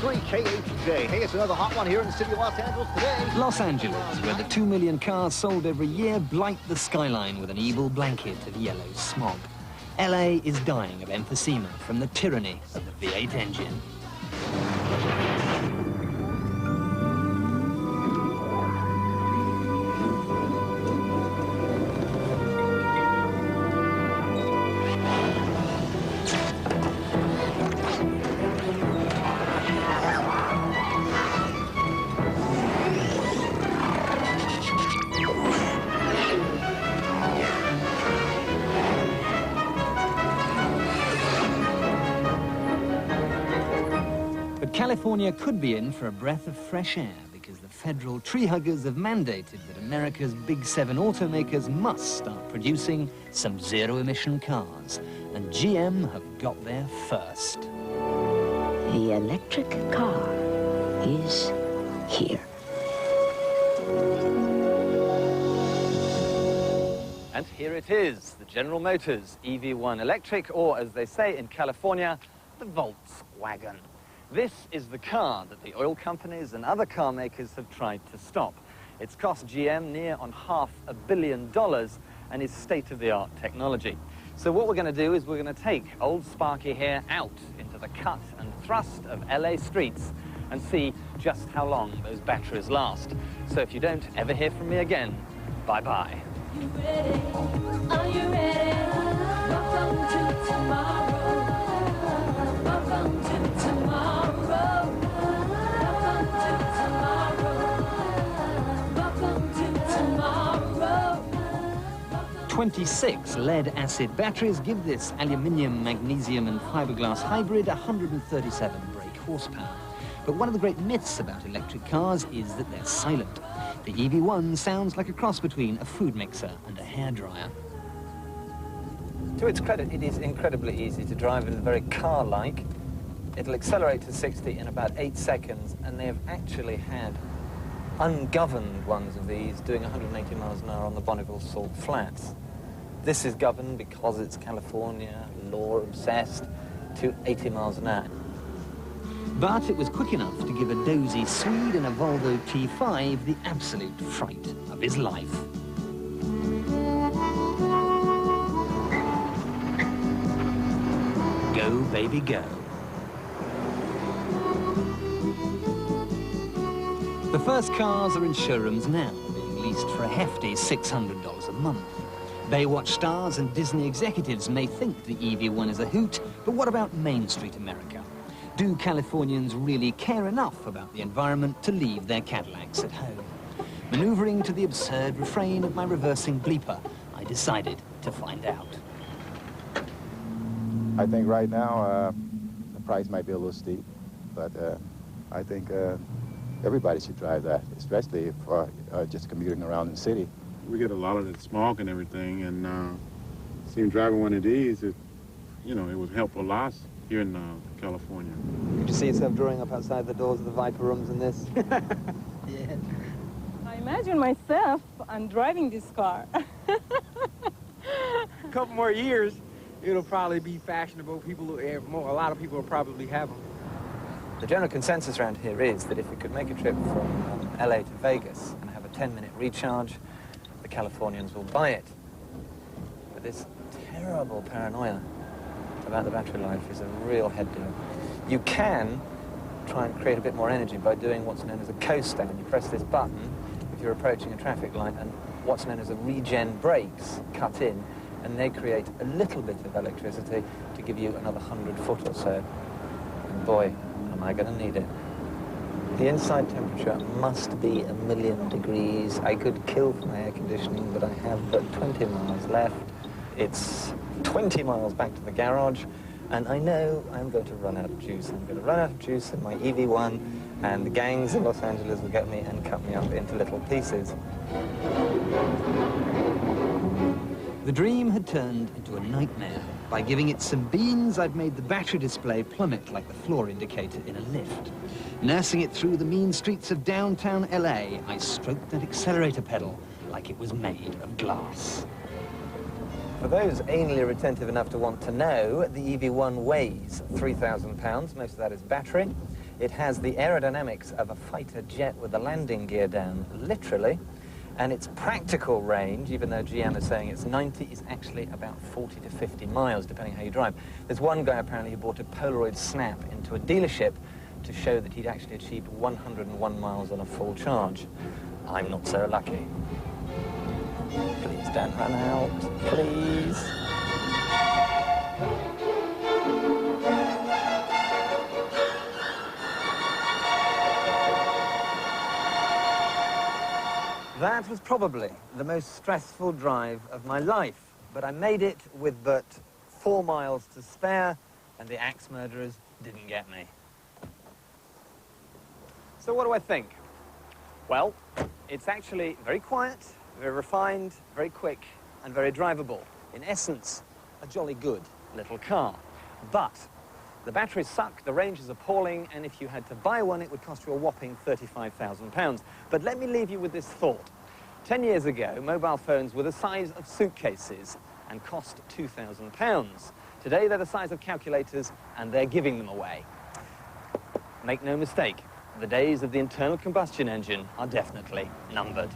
101.3 KHJ. Hey, it's another hot one here in the city of Los Angeles today. Los Angeles, where the 2 million cars sold every year blight the skyline with an evil blanket of yellow smog. LA is dying of emphysema from the tyranny of the V8 engine. California could be in for a breath of fresh air because the federal tree huggers have mandated that America's big 7 automakers must start producing some zero-emission cars, and GM have got there first. The electric car is here. And here it is, the General Motors EV1 electric, or as they say in California, the Volkswagen. This is the car that the oil companies and other car makers have tried to stop. It's cost GM near on $500 million and is state-of-the-art technology. So what we're going to do is we're going to take old Sparky here out into the cut and thrust of LA streets and see just how long those batteries last. So if you don't ever hear from me again, bye-bye. You ready? Are you ready? Welcome to tomorrow. Welcome to tomorrow. Welcome to tomorrow. Welcome to tomorrow. 26 lead-acid batteries give this aluminium, magnesium and fiberglass hybrid 137 brake horsepower. But one of the great myths about electric cars is that they're silent. The EV1 sounds like a cross between a food mixer and a hairdryer. To its credit, it is incredibly easy to drive and very car-like. It'll accelerate to 60 in about 8 seconds, and they have actually had ungoverned ones of these doing 180 miles an hour on the Bonneville Salt Flats. This is governed because it's California, law-obsessed, to 80 miles an hour. But it was quick enough to give a dozy Swede in a Volvo T5 the absolute fright of his life. Go, baby, go. The first cars are in showrooms now, being leased for a hefty $600 a month. Baywatch stars and Disney executives may think the EV1 is a hoot, but what about Main Street America? Do Californians really care enough about the environment to leave their Cadillacs at home? Maneuvering to the absurd refrain of my reversing bleeper, I decided to find out. I think right now the price might be a little steep, but I think everybody should drive that, especially for just commuting around the city. We get a lot of the smog and everything, and seeing driving one of these, it would help a lot here in California. Could you see yourself drawing up outside the doors of the Viper rooms in this? Yeah. I imagine myself, I'm driving this car. A couple more years, it'll probably be fashionable. A lot of people will probably have them. The general consensus around here is that if we could make a trip from LA to Vegas and have a 10-minute recharge, the Californians will buy it. But this terrible paranoia about the battery life is a real head deal. You can try and create a bit more energy by doing what's known as a coast down. You press this button if you're approaching a traffic light, and what's known as a regen brakes cut in, and they create a little bit of electricity to give you another 100 foot or so. And boy, am I going to need it. The inside temperature must be 1,000,000 degrees. I could kill from air conditioning, but I have but 20 miles left. It's 20 miles back to the garage, and I know I'm going to run out of juice. I'm going to run out of juice in my EV1, and the gangs in Los Angeles will get me and cut me up into little pieces. The dream had turned into a nightmare. By giving it some beans, I'd made the battery display plummet like the floor indicator in a lift. Nursing it through the mean streets of downtown LA, I stroked that accelerator pedal like it was made of glass. For those anally retentive enough to want to know, the EV1 weighs 3,000 pounds. Most of that is battery. It has the aerodynamics of a fighter jet with the landing gear down, literally. And its practical range, even though GM is saying it's 90, is actually about 40 to 50 miles, depending how you drive. There's one guy apparently who bought a Polaroid snap into a dealership to show that he'd actually achieved 101 miles on a full charge. I'm not so lucky. Please don't run out, please. That was probably the most stressful drive of my life, but I made it with but 4 miles to spare, and the axe murderers didn't get me. So what do I think? Well, it's actually very quiet, very refined, very quick, and very drivable. In essence, a jolly good little car. But the batteries suck, the range is appalling, and if you had to buy one, it would cost you a whopping £35,000. But let me leave you with this thought. 10 years ago, mobile phones were the size of suitcases and cost £2,000. Today, they're the size of calculators, and they're giving them away. Make no mistake, the days of the internal combustion engine are definitely numbered.